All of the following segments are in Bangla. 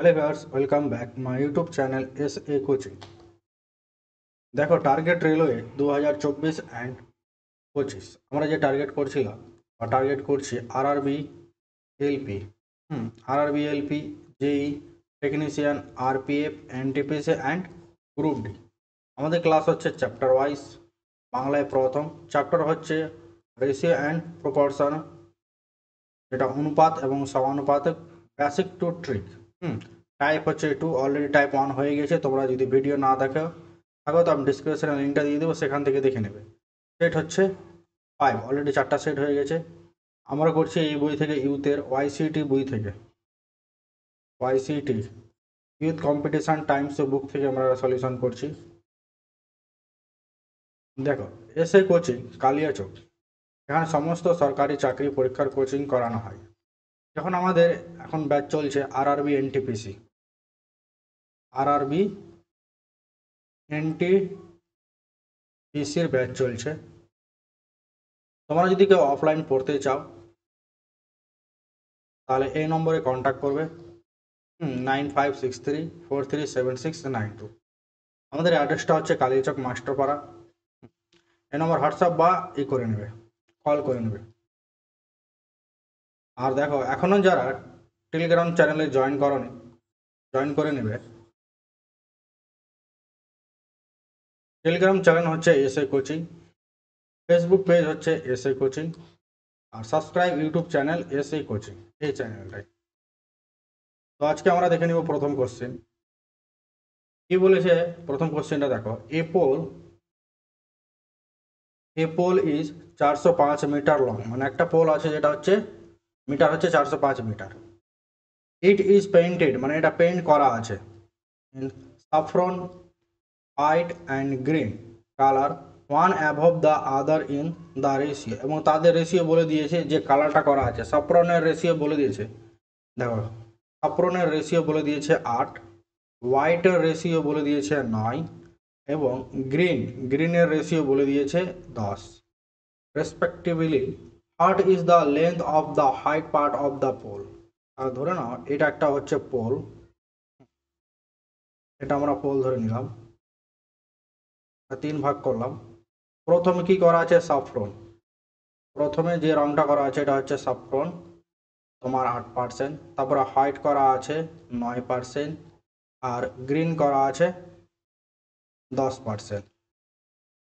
Hello viewers, welcome back my YouTube channel S coaching. দেখো, টার্গেট রেলওয়ে 2024 অ্যান্ড 25 আমরা যে টার্গেট করছিলাম বা টার্গেট করছি RRB LP, RRB LP, JE, technician, RPF, NTPC and group D. আমাদের ক্লাস হচ্ছে চ্যাপ্টার ওয়াইজ। বাংলায় প্রথম চ্যাপ্টার হচ্ছে রেশিও অ্যান্ড প্রপোর্শন, যেটা অনুপাত এবং সমানুপাত, বেসিক টু ট্রিক। টাইপ হচ্ছে 2, অলরেডি টাইপ 1 হয়ে গেছে। তোমরা যদি ভিডিও না দেখো থাকো তো আমি ডিসক্রিপশনে লিঙ্কটা দিয়ে দেবো, সেখান থেকে দেখে নেবে। সেট হচ্ছে 5, অলরেডি 4টা সেট হয়ে গেছে। আমরা করছি এই বই থেকে, ইউথের ওয়াইসিটি বই থেকে, ওয়াইসিটি ইউথ কম্পিটিশান টাইমস বুক থেকে আমরা সলিউশন করছি। দেখো, এসএ কোচিং কালিয়াচক, এখানে সমস্ত সরকারি চাকরি পরীক্ষার কোচিং করানো হয়। যখন আমাদের এখন ব্যাচ চলছে আরআরবি এনটিপিসি, আরআরবি এনটিপিসির ব্যাচ চলছে। তোমরা যদি কেউ অফলাইন পড়তে চাও তাহলে এই নম্বরে কন্ট্যাক্ট করবে, 9563437692। আমাদের অ্যাড্রেসটা হচ্ছে কালিয়াচক মাস্টারপাড়া। এই নম্বর হোয়াটসঅ্যাপ বা করে নেবে, কল করে নেবে। আর দেখো, এখনও যারা টেলিগ্রাম চ্যানেলে জয়েন করনি, জয়েন করে নেবে। টেলিগ্রাম চ্যানেল হচ্ছে এসএ কোচিং, ফেসবুক পেজ হচ্ছে এসএ কোচিং, আর subscribe YouTube channel SA coaching, এই চ্যানেলটাই। তো আজকে আমরা দেখে নিব প্রথম কোশ্চেন কি বলেছে। প্রথম কোশ্চেনটা দেখো, এ পোল ইজ 405 মিটার লং, মানে একটা পোল আছে যেটা হচ্ছে মিটার হচ্ছে 405 মিটার। ইট ইজ পেইন্টেড, মানে এটা পেইন্ট করা আছে, in saffron, white and green colour, one above the other in the ratio, এবং তাদের রেশিও বলে দিয়েছে যে কালারটা করা আছে। সাফরনের রেশিও বলে দিয়েছে, দেখো সাফরনের রেশিও বলে দিয়েছে 8, হোয়াইটের রেশিও বলে দিয়েছে 9, এবং গ্রিনের রেশিও বলে দিয়েছে 10 respectively. What is the length of the height part of the pole. আর ধরে নাও এটা একটা হচ্ছে পোল, এটা আমরা পোল ধরে নিলাম, 3 ভাগ করলাম। প্রথমে কি করা আছে, সাফরন, প্রথমে যে রংটা করা আছে এটা হচ্ছে সাফরন, তোমার 8%। তারপরে হোয়াইট করা আছে 9%, আর গ্রিন করা আছে 10%।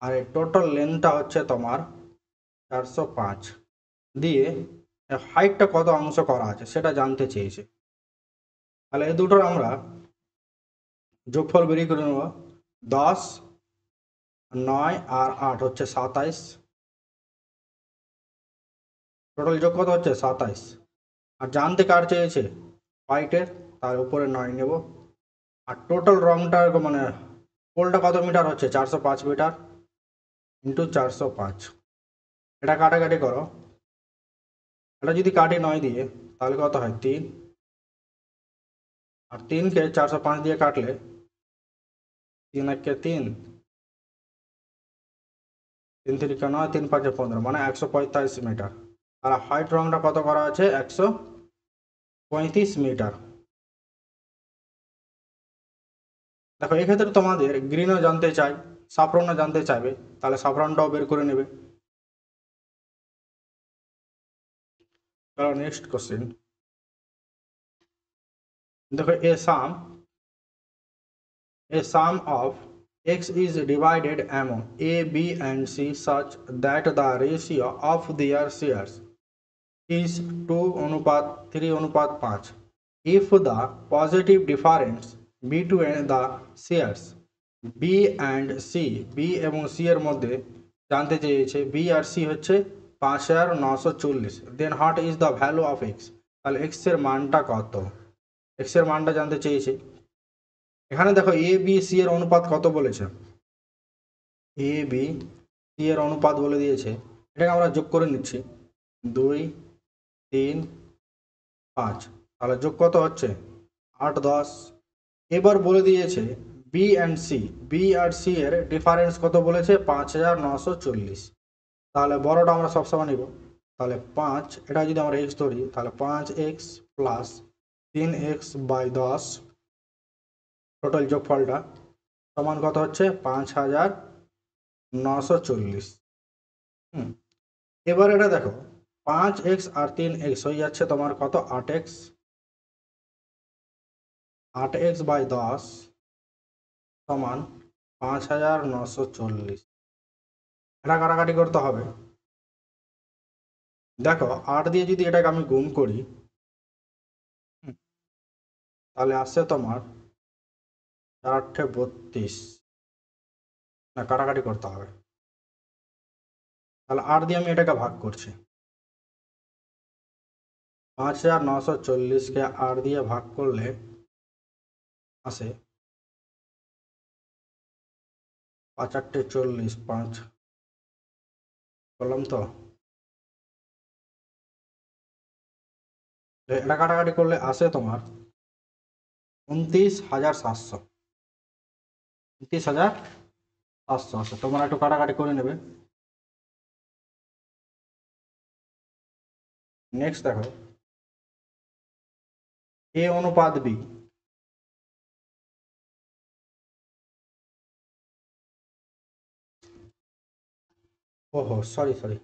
আর এই টোটাল লেন্থটা হচ্ছে তোমার 405 দিয়ে হাইটটা কত অংশ করা আছে সেটা জানতে চেয়েছে। তাহলে এই দুটোর আমরা যোগফল বেরিয়ে করে নেব। 10, 9 আর 8 হচ্ছে 27, টোটাল যোগ কত হচ্ছে 27। আর জানতে কার চেয়েছে, হোয়াইটের, তার উপরে 9 নেব। আর টোটাল রংটার মানে পোলটা কত মিটার হচ্ছে, 405 মিটার ইন্টু 405। এটা কাটাকাটি করো, এটা যদি কাটি 9 দিয়ে তাহলে কত হয় 3, আর 3কে 405 দিয়ে কাটলে 3 1 3, 3 3 9, 3 5 15, মানে 145 মিটার। আর হোয়াইট রংটা কত করা আছে, 135 মিটার। দেখো, এক্ষেত্রে তোমাদের গ্রিনও জানতে চাই, সাফরনও জানতে চাইবে, তাহলে সাফরনটাও বের করে নেবে। চলো নেক্সট কোশ্চেন দেখো, a sum of x is divided among a, b and c such that the ratio of their shares is 2 অনুপাত 3 অনুপাত 5 if the positive difference between the shares b and c, b এবং c এর মধ্যে জানতে চেয়েছে, b আর c হচ্ছে 5940, then what is the value of x। তাহলে x এর মানটা কত, x এর মানটা জানতে চেয়েছে। এখানে দেখো এ বি সি এর অনুপাত কত বলেছে, এ বি সি এর অনুপাত বলে দিয়েছে। এটাকে আমরা যোগ করে নিচ্ছি, 2 3 5, তাহলে যোগ কত হচ্ছে 8 10। এবার বলে দিয়েছে বি অ্যান্ড সি, বি আর সি এর ডিফারেন্স কত বলেছে, 5940। তাহলে বড়টা আমরা সবসময় নিব, তাহলে 5, এটা যদি আমরা এক্স ধরি তাহলে 5x plus 3x by 10 total যোগফলটা সমান কত হচ্ছে 5940। হুম, এবার এটা দেখো 5x আর 3x হয়ে যাচ্ছে তোমার কত 8x। 8x বাই 10 সমান 5940। এটা কাটাকাটি করতে হবে। দেখো 8 দিয়ে যদি এটাকে আমি গুণ করি, হুম, তাহলে আসছে তোমার 4×8 = 32। না, কাটাকাটি করতে হবে। তাহলে 8 দিয়ে আমি এটাকে ভাগ করছি। 5940কে 8 দিয়ে ভাগ করলে আসে 5×8 = 40। 5 বললাম তো, এটা কাটাকাটি করলে আসে তোমার 29,700। 29,700 আসে। তোমরা একটু কাটাকাটি করে নেবে। নেক্সট দেখো এ অনুপাত বি। ওহো, সরি সরি,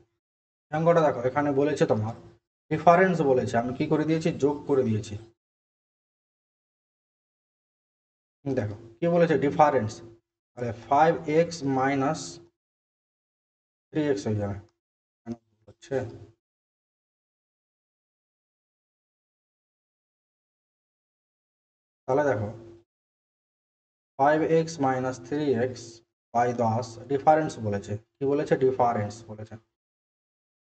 অঙ্কটা দেখো এখানে বলেছে তোমার ডিফারেন্স বলেছে, আমি কি করে দিয়েছি, যোগ করে দিয়েছি। দেখো কি বলেছে ডিফারেন্স, তাহলে 5x - 3x হয়ে যাবে। হচ্ছে, তাহলে দেখো 5x - 3x/10 ডিফারেন্স বলেছে, কি বলেছে ডিফারেন্স বলেছে,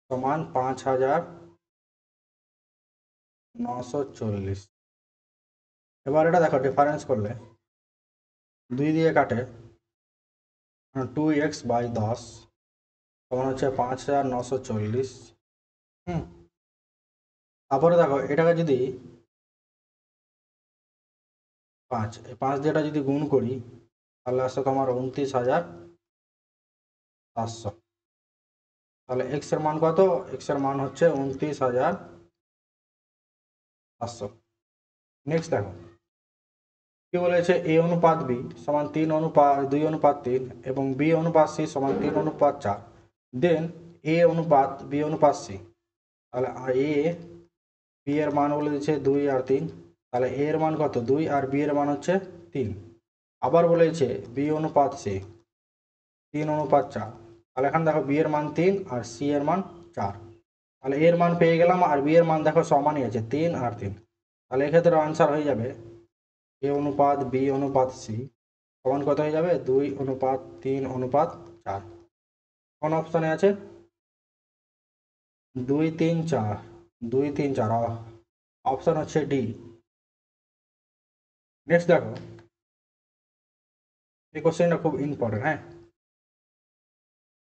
সমান 5940। এবার এটা দেখো ডিফারেন্স করলে 2 দিয়ে কাটে, 2x/10 সমান হচ্ছে 5940। হুম, তারপরে দেখো এটাকে যদি 5 দিয়ে এটা যদি গুণ করি, তাহলে আসছে তোমার 29,700। তাহলে এক্স এর মান কত, এক্স এর মান হচ্ছে 29,700। নেক্সট দেখো কি বলেছে এ অনুপাত বি সমান 2:3 এবং বি অনুপাত সি সমান 3:4। দেন এ অনুপাত বি অনুপাত সি, তাহলে এ বি এর মান বলে দিচ্ছে 2 আর 3। তাহলে এ এর মান কত 2 আর বি এর মান হচ্ছে 3। আবার বলেছে বি অনুপাত সি 3:4। তাহলে এখানে দেখো বি এর মান 3 আর সি এর মান 4। তাহলে এর মান পেয়ে গেলাম, আর বি এর মান দেখো সমানই আছে 3 আর 3। তাহলে এক্ষেত্রে আনসার হয়ে যাবে এ অনুপাত বি অনুপাত সি সমান কত হয়ে যাবে 2:3:4। কোন অপশনে আছে 2 3 4, 2 3 4, অপশন হচ্ছে ডি। নেক্সট দেখো এই কোশ্চেনটা খুব ইম্পর্টেন্ট। হ্যাঁ,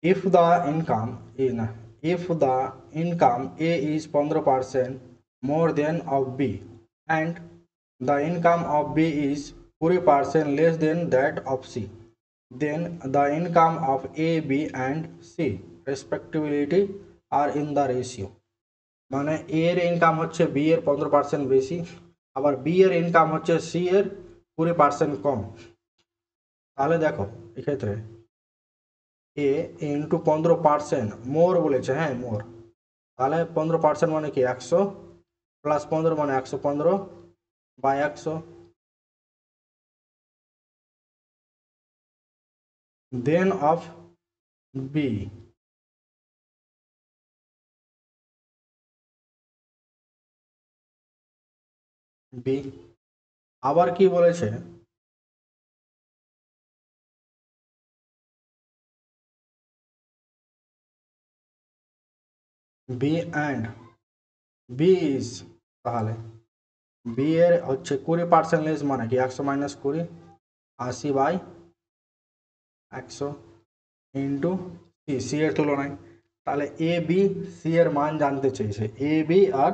if the income in if the income A is 15% more than of B and the income of B is 20% less than that of C, then the income of A, B and C respectively are in the ratio। মানে এ এর ইনকাম হচ্ছে বি এর 15% বেশি, আবার বি এর ইনকাম হচ্ছে সি এর 20% কম। তাহলে দেখো এক্ষেত্রে এ ইন্টু 15% মোর বলেছে, হ্যাঁ মোর, তাহলে 15% মানে কি 100 প্লাস 15 মানে 115 by 100। Then of B, B আবার কি বলেছে বি অ্যান্ড বি ইজ, তাহলে বি এর হচ্ছে 20% লেস মানে কি 100 - 20, 80/100 ইন্টু সি, সি এর তুলনায়। তাহলে এ বি সি এর মান জানতে চেয়েছে, এ বি আর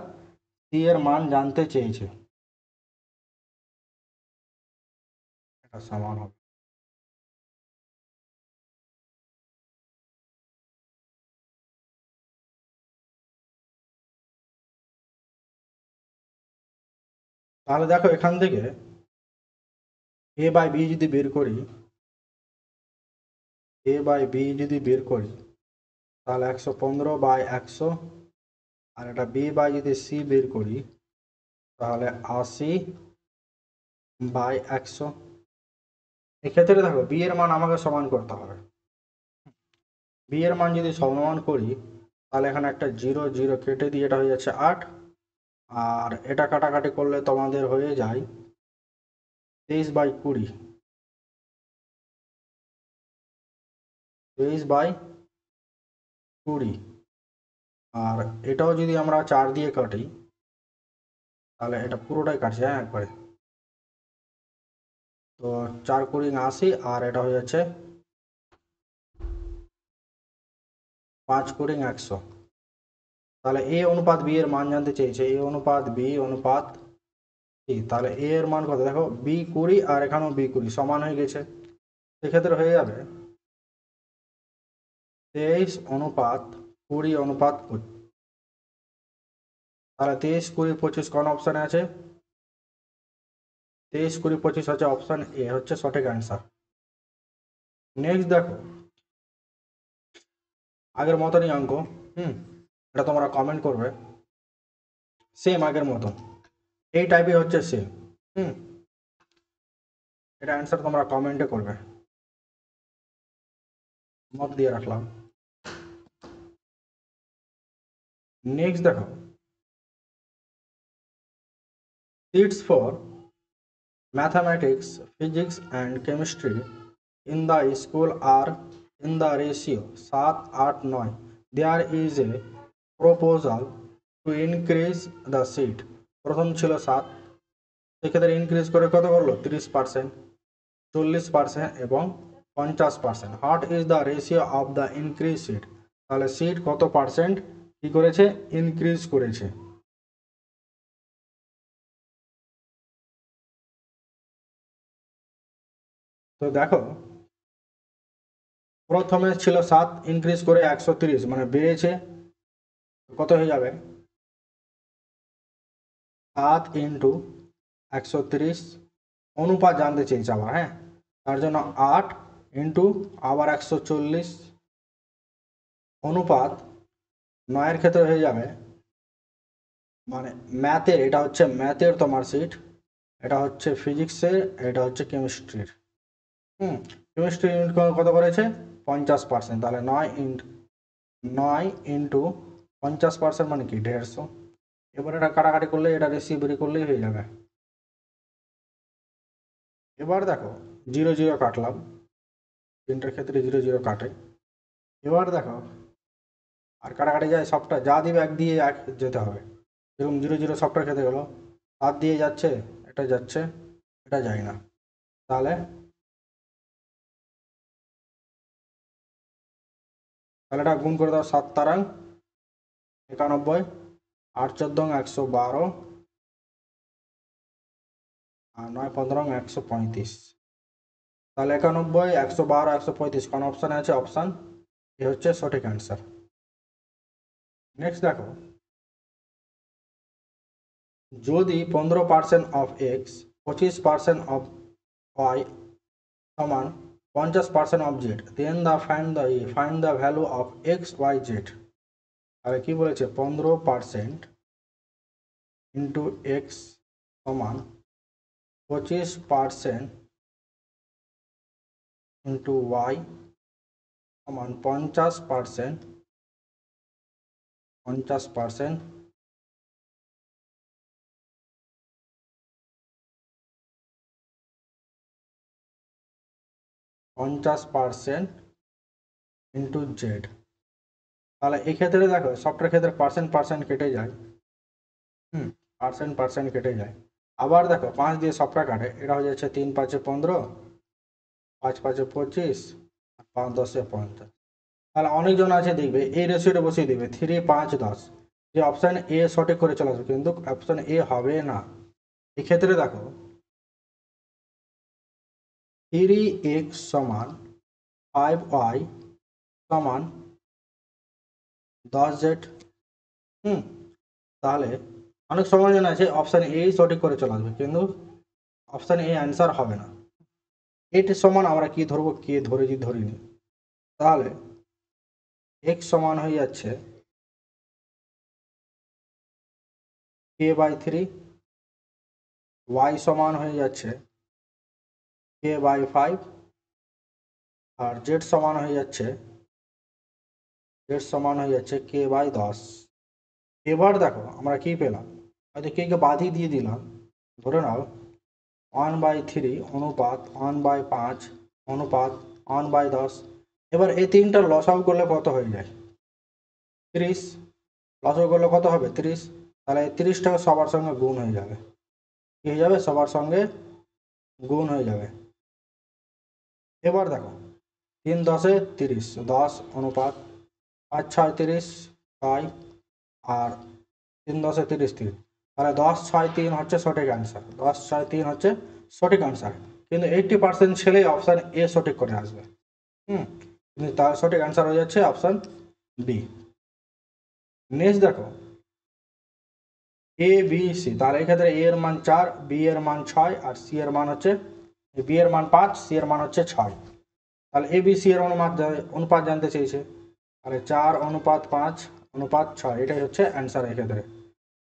সি এর মান জানতে চেয়েছে, এটা সমান হবে। তাহলে দেখো এখান থেকে এ বাই বি যদি বের করি, এ বাই বি যদি বের করি তাহলে 115/100, আর এটা বি বাই যদি সি বের করি তাহলে 80/100। এক্ষেত্রে দেখো বি এর মান আমাকে সমান করতে হবে। বি এর মান যদি সমান করি তাহলে এখানে একটা 0 0 কেটে দিয়ে এটা হয়ে যাচ্ছে 8, আর এটা কাটাকাটি করলে তোমাদের হয়ে যায় 23/20, 23/20। আর এটাও যদি আমরা 4 দিয়ে কাটি তাহলে এটা পুরোটাই কাটছে, হ্যাঁ একবারে। তো 4 কুড়ি 80, আর এটা হয়ে যাচ্ছে 5 কুড়ি 100। তাহলে এ অনুপাত বি এর মান জানতে চেয়েছে, এ অনুপাত বি অনুপাত সি। তাহলে এ এর মান কত, দেখো বি 20 আর এখানেও বি 20 সমান হয়ে গেছে। সেক্ষেত্রে হয়ে যাবে 23:20:20। তাহলে 23, 20, 25 কোন অপশানে আছে? 23, 20, 25 হচ্ছে অপশান এ, হচ্ছে সঠিক অ্যান্সার। নেক্সট দেখো, আগের মতনই অঙ্ক। এটা তোমরা কমেন্ট করবে, সেম আগের মতন এই টাইপের হচ্ছে সেম। এটা অ্যান্সার তোমরা কমেন্টে করবে, মত দিয়ে রাখলাম। নেক্সট দেখো, seats for mathematics, physics and chemistry in the school are in the ratio 7, 8, 9. There is a proposal to increase the seat. প্রথম ছিল 7, সেক্ষেত্রে ইনক্রিজ করে কত করলো 30%, 40% এবং 50%। What is the ratio of the increase seat? তাহলে সিট কত পার্সেন্ট কি করেছে, ইনক্রিজ করেছে। তো দেখো, প্রথমে ছিল 7, ইনক্রিজ করে 130, মানে বেড়েছে। কত হয়ে যাবে, 7 ইন্টু 130। অনুপাত জানতে চেয়েছে আবার, হ্যাঁ, তার জন্য 8 ইন্টু আবার 140 অনুপাত 9 ক্ষেত্রে হয়ে যাবে, মানে ম্যাথের, এটা হচ্ছে ম্যাথের তোমার সিট, এটা হচ্ছে ফিজিক্সের, এটা হচ্ছে কেমিস্ট্রির। কেমিস্ট্রি ইউনিট কত করেছে 50%। তাহলে 9 ইন্টু 50% মানে কি 150। এবার এটা কাটাকাটি করলে, এটা রেসিও বেরি করলেই হয়ে যাবে। এবার দেখো 0 0 কাটলাম, তিনটার ক্ষেত্রে 0 0 কাটে। এবার দেখো আর কাটাকাটি যায়, সবটা যা দিবে 1 দিয়ে 1 যেতে হবে। যেরকম 0 0 সবটার ক্ষেত্রে গেলো, 7 দিয়ে যাচ্ছে, এটা যাচ্ছে, এটা যায় না। তাহলে এটা গুণ করে দাও, 7 তারাং 91, 8 14 112, আর 9 15 135। তাহলে 91, 112, 135 কোন অপশানে আছে? অপশান এ হচ্ছে সঠিক অ্যান্সার। নেক্সট দেখো, যদি 15% অফ এক্স, 25% অফ ওয়াই সমান 50% of Z, then find the value of X Y Z. তাহলে কি বলেছে, 15% ইন্টু এক্স সমান 25% ইন্টু ওয়াই সমান 50%, 50% ইন্টু জেড। তাহলে এক্ষেত্রে দেখো সবটার ক্ষেত্রে পার্সেন্ট কেটে যায়, পার্সেন্ট কেটে যায়। আবার দেখো 5 দিয়ে সবটা কাটে, এটা হয়ে যাচ্ছে 3 5 15, 5 5 25, 5 10 50। তাহলে অনেকজন আছে দেখবে এই রেশিওটা বসিয়ে দিবে 3 5 10, যে অপশান এ সঠিক করে চলে আসবে, কিন্তু অপশান এ হবে না। এক্ষেত্রে দেখো 3x সমান 5y সমান 10z। তাহলে অনেক সময় জন আছে অপশান এ সঠিক করে চলে আসবে, কিন্তু অপশান এ অ্যান্সার হবে না। এটা সমান আমরা কি ধরবো, কে ধরেছি ধরিনি, তাহলে এক্স সমান হয়ে যাচ্ছে কে বাই 3, ওয়াই সমান হয়ে যাচ্ছে কে বাই 5, আর জেড সমান হয়ে যাচ্ছে কে বাই 10। এবার দেখো আমরা কি পেলাম, হয়তো কে কে বাদই দিয়ে দিলাম, ধরে নাও 1/3 অনুপাত 1/5 অনুপাত 1/10। এবার এই তিনটা লসাগু করলে কত হয়ে যায়, 30। লসাগু করলে কত হবে, 30। তাহলে 30টাকে সবার সঙ্গে গুণ হয়ে যাবে, কি হয়ে যাবে, সবার সঙ্গে গুণ হয়ে যাবে। এবার দেখো 3 10 30, 10 অনুপাত 5 6 30, 6, আর 3 10 30 3, তাহলে 10 6 3 হচ্ছে সঠিক অ্যান্সার, 10 6 3 হচ্ছে সঠিক অ্যান্সার। কিন্তু 80% ছেলেই অপশান এ সঠিক করে আসবে। কিন্তু তার সঠিক অ্যান্সার হয়ে যাচ্ছে অপশান বি। নেক্সট দেখো এ বি সি, তাহলে এই ক্ষেত্রে এ এর মান 4, বি এর মান 6, আর সি এর মান হচ্ছে, বি এর মান 5, সি এর মান হচ্ছে 6। তাহলে এ বি সি এর অনুপাত জানতে চেয়েছে, তাহলে 4 অনুপাত 5 অনুপাত 6, এটাই হচ্ছে অ্যান্সার এই ক্ষেত্রে।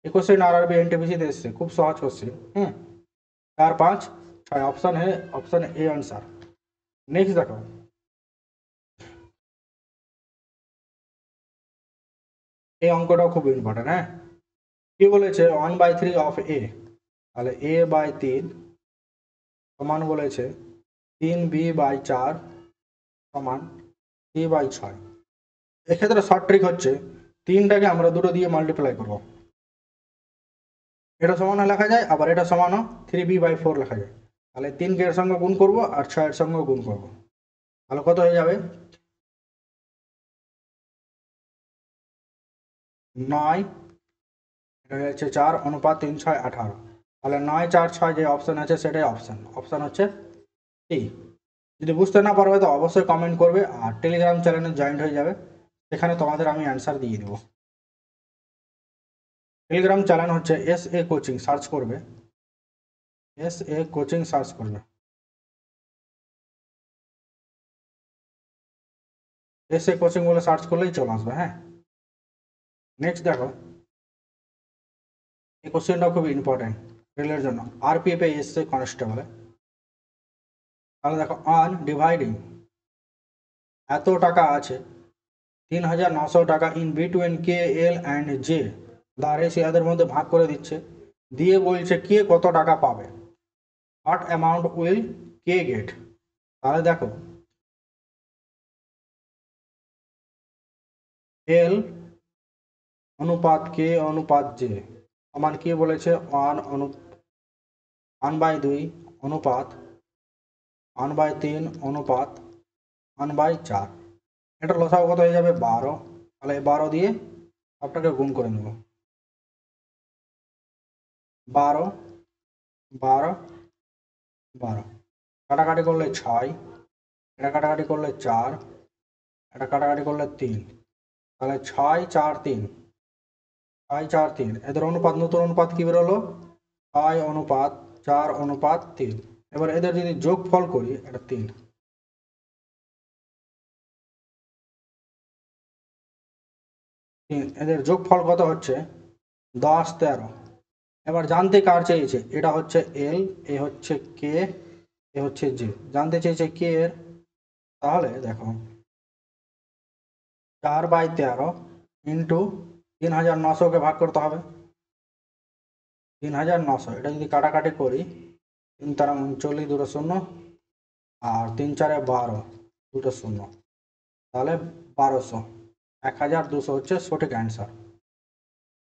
এই কোশ্চেন আরআরবি এনটিপিসিতে এসছে, খুব সহজ question. 4 5 6 option A answer. Next देखो এই অঙ্কটাও খুব ইম্পর্টেন্ট। হ্যাঁ, কি বলেছে 1/3 অফ এ, তাহলে এ বাই 3 সমান বলেছে 3b/4 সমান c/6। এক্ষেত্রে শর্ট ট্রিক হচ্ছে 3টাকে আমরা দুটো দিয়ে মাল্টিপ্লাই করব, এটা সমান লেখা যায়, আবার এটা সমান 3b/4 লেখা যায়। তাহলে 3কে এর সঙ্গে গুণ করব আর 6 এর সঙ্গে গুণ করব, তাহলে কত হয়ে যাবে, 9, এটা হচ্ছে 4 অনুপাত 3 6 18। তাহলে 9 4 6 যে অপশন আছে সেটাই অপশন হচ্ছে সি। যদি বুঝতে না পারবে তো অবশ্যই কমেন্ট করবে, আর টেলিগ্রাম চ্যানেলে জয়েন্ট হয়ে যাবে, সেখানে তোমাদের আমি অ্যান্সার দিয়ে দেবো। টেলিগ্রাম চ্যানেল হচ্ছে SA কোচিং, সার্চ করবে, SA কোচিং সার্চ করবে, SA কোচিং বলে সার্চ করলেই চলে আসবে। হ্যাঁ, নেক্সট দেখো এই কোশ্চেনটাও খুব ইম্পর্টেন্ট রেলের জন্য, আরপিএফ এ এসছে কনস্টেবলে। তাহলে দেখো অন ডিভাইডিং, এত টাকা আছে 3,900 টাকা in between K L and J, ধারে শেয়ারদের মধ্যে ভাগ করে দিচ্ছে, দিয়ে বলছে কে কত টাকা পাবে, what amount will K get. তাহলে দেখো এল অনুপাত কে অনুপাত জে সমান কি বলেছে 1/2 অনুপাত 1/3 অনুপাত 1/4। এটা লসাগু কত হয়ে যাবে 12। তাহলে 12 দিয়ে সবটাকে গুণ করে নেব, 12 12 12, কাটাকাটি করলে 6, এটা কাটাকাটি করলে 4, এটা কাটাকাটি করলে 3, তাহলে 6 4 3, 6 4 3, এদের অনুপাত নতুন অনুপাত কি বেরোলো 6 অনুপাত 4 অনুপাত 3। এবার এদের যদি যোগফল করি, এটা 3, এদের যোগফল কত হচ্ছে 10 13। এবার জানতে কার চেয়েছে, এটা হচ্ছে এল, এ হচ্ছে কে, এ হচ্ছে জে, জানতে চেয়েছে কে এর। তাহলে দেখো 4/13 ইন্টু 3,900কে ভাগ করতে হবে, 3,900, এটা যদি কাটাকাটি করি 3 তারা 39, দুটো শূন্য, আর 3 4 12, দুটো শূন্য, তাহলে 1200, 1,200 হচ্ছে সঠিক অ্যান্সার।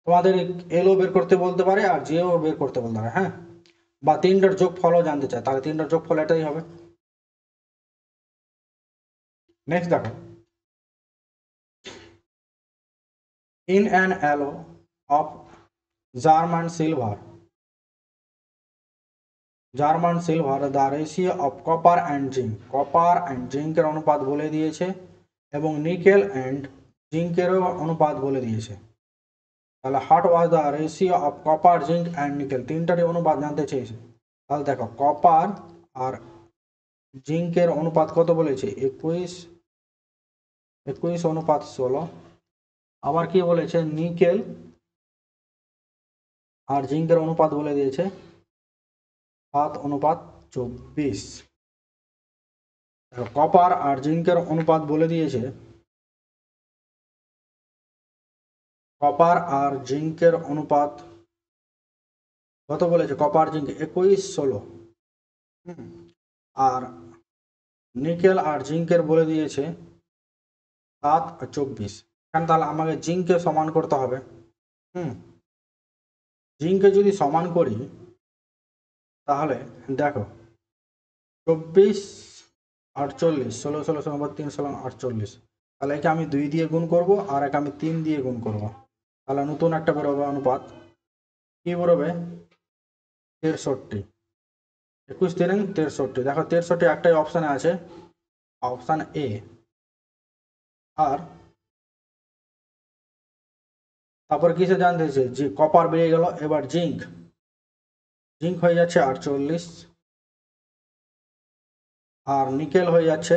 তোমাদের এলও বের করতে বলতে পারে আর জেও বের করতে বলতে পারে। হ্যাঁ, বা তিনটার যোগ ফলও জানতে চায়, তাহলে তিনটার যোগ ফল এটাই হবে। নেক্সট দেখো in an alloy of German silver the ratio of copper and zinc এর অনুপাত বলে দিয়েছে, এবং নিকেল অ্যান্ড জিঙ্কেরও অনুপাত বলে দিয়েছে। তাহলে what was the ratio of copper zinc and nickel, তিনটারই অনুপাত জানতে চেয়েছে। তাহলে দেখো কপার আর জিঙ্কের অনুপাত কত বলেছে 21:16। আবার কি বলেছে নিকেল আর জিঙ্কের অনুপাত বলে দিয়েছে 7:24। কপার আর জিঙ্কের অনুপাত বলে দিয়েছে কপার আর জিঙ্কের অনুপাত কত বলেছে কপার জিঙ্ক 21:16। আর নিকেল আর জিঙ্কের বলে দিয়েছে 7:24। এখানে তাহলে আমাকে জিঙ্ককে সমান করতে হবে। জিঙ্ককে যদি সমান করি তাহলে দেখো 24:48, 16 তাহলে একে আমি 2 দিয়ে গুণ করব আর একে আমি 3 দিয়ে গুণ করব, তাহলে নতুন একটা বেরোবে অনুপাত। কি বেরোবে 63। 21×3 = 63। দেখো 63 একটাই অপশানে আছে, অপশান এ। আর তারপর কিসে জানতে চাইছে যে কপার বেরিয়ে গেল, এবার জিঙ্ক হয়ে যাচ্ছে 48 আর নিকেল হয়ে যাচ্ছে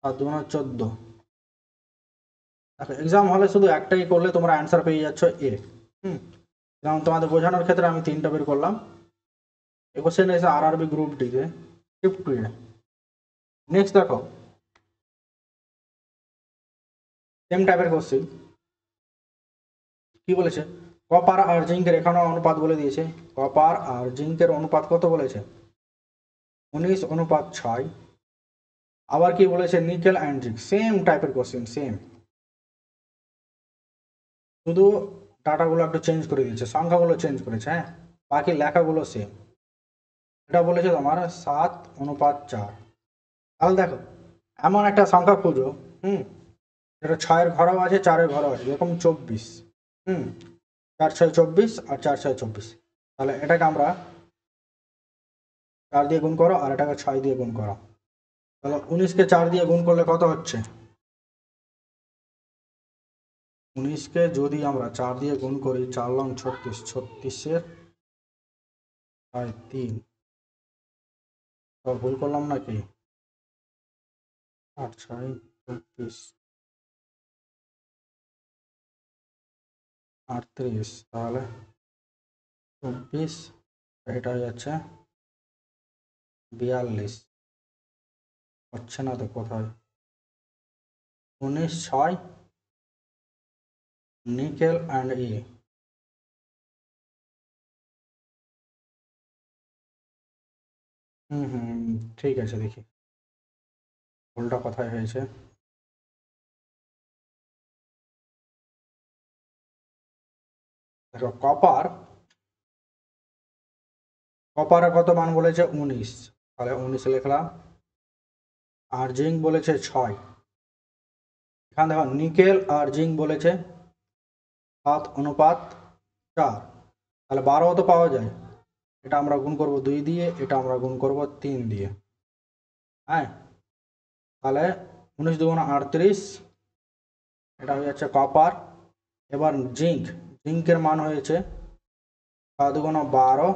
7×2 = 14। দেখো এক্সাম হলে শুধু একটাই করলে তোমরা অ্যান্সার পেয়ে যাচ্ছ এ। যেমন তোমাদের বোঝানোর ক্ষেত্রে আমি 3টা বের করলাম। এ কোশ্চেন এসে আরআরবি গ্রুপ ডিতে শিফট 2 এ। নেক্সট দেখো সেম টাইপের কোশ্চেন কি বলেছে কপার আর জিঙ্কের এখানেও অনুপাত বলে দিয়েছে। কপার আর জিঙ্কের অনুপাত কত বলেছে 19:6। আবার কি বলেছে নিকেল অ্যান্ড জিঙ্ক, সেম টাইপের কোশ্চেন সেম, শুধু ডাটাগুলো একটু চেঞ্জ করে দিয়েছে, সংখ্যাগুলো চেঞ্জ করেছে। হ্যাঁ, বাকি লেখাগুলো সেম। এটা বলেছে তোমার 7:4। তাহলে দেখো এমন একটা সংখ্যা খুঁজো যেটা 6-এর ঘরেও আছে 4-এর ঘরেও আছে, যেরকম 24। 4×6 = 24 আর 4×6 = 24। তাহলে এটাকে আমরা 4 দিয়ে গুণ করো আর এটাকে 6 দিয়ে গুণ করো। তাহলে 19কে 4 দিয়ে গুণ করলে কত হচ্ছে 19কে যদি আমরা 4 দিয়ে গুণ করি 4×লং 36, 36-এর 3। ভুল করলাম নাকি 8×6 = 24, 38। তাহলে 24 এটা হয়ে যাচ্ছে 42। হচ্ছে না তো কোথায় 19/6 নিকেল অ্যান্ড ঠিক আছে, দেখি ভুলটা কোথায় হয়েছে। দেখো কপারে কত মান বলেছে 19, তাহলে 19 লিখলাম। আর জিঙ্ক বলেছে 6। এখানে দেখো নিকেল আর জিঙ্ক বলেছে 7:4, তাহলে 12 তো পাওয়া যায়। এটা আমরা গুণ করব 2 দিয়ে, এটা আমরা গুণ করব 3 দিয়ে। হ্যাঁ, তাহলে 19×2 = 38। এটা হয়ে যাচ্ছে কপার। এবার জিঙ্কের মান হয়েছে 7×12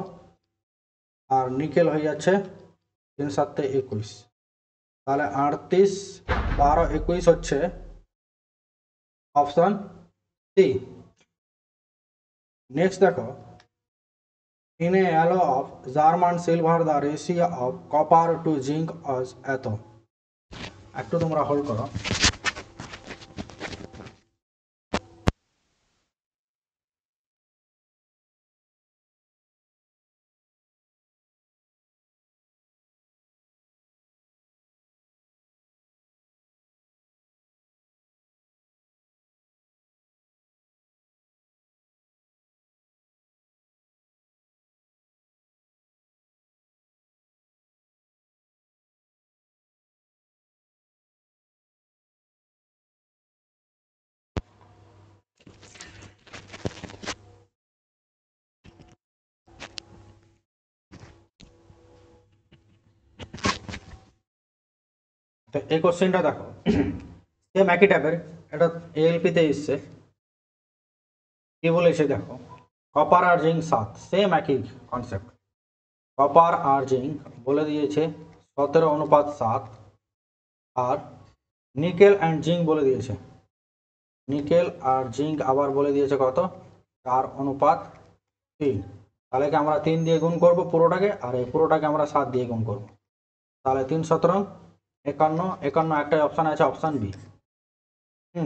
আর নিকেল হয়ে যাচ্ছে 3×7 = 21। তাহলে 38, 12, 21 হচ্ছে অপশন সি। নেক্সট দেখো in a alloy of German silver the ratio of copper to zinc as এত। একটু তোমরা হোল্ড করো। তো এই কোশ্চেনটা দেখো সেম একই টাইপের, এটা এএলপিতে এসছে। কি বলেছে দেখো কপার আর জিঙ্ক 7, সেম একই কনসেপ্ট। কপার আর জিঙ্ক বলে দিয়েছে 17:7। আর নিকেল অ্যান্ড জিঙ্ক বলে দিয়েছে, নিকেল আর জিঙ্ক আবার বলে দিয়েছে কত, 4:3। তাহলে কি আমরা 3 দিয়ে গুণ করব পুরোটাকে, আর এই পুরোটাকে আমরা 7 দিয়ে গুণ করব। তাহলে 3×17 = 51। একটাই অপশান আছে, অপশান বি।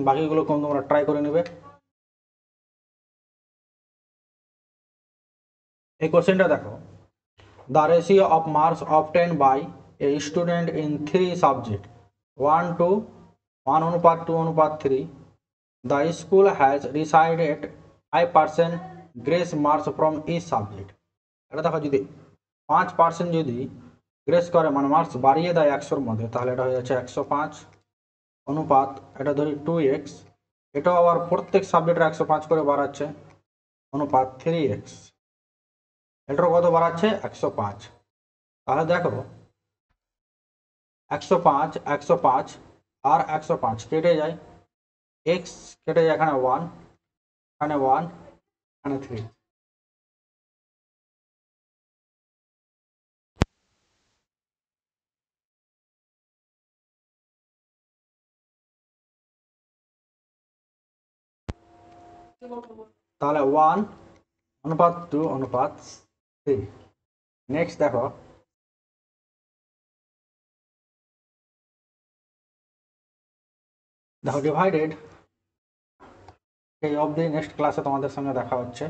বাকিগুলো কোন তোমরা ট্রাই করে নেবে। এই কোশ্চেনটা দেখো, the ratio of marks obtained by a student in 3 subjects 1:1:2:3, the school has decided 5% grace marks from each subject। এটা দেখো, যদি 5% যদি গ্রেস করে মানে মার্কস বাড়িয়ে দেয় 100-র মধ্যে, তাহলে এটা হয়ে যাচ্ছে 105 অনুপাত, এটা ধরি 2x, এটাও আবার প্রত্যেক সাবজেক্টের 105 করে বাড়াচ্ছে, অনুপাত 3x, এটারও কত বাড়াচ্ছে 105। তাহলে দেখো 105 105 আর 105 কেটে যায়, এক্স কেটে যায়, এখানে 1, এখানে 1, এখানে 3। তাহলে 1:2:3। নেক্সট দেখো, ডিভাইডেড এই অবধি। নেক্সট ক্লাসে তোমাদের সঙ্গে দেখা হচ্ছে।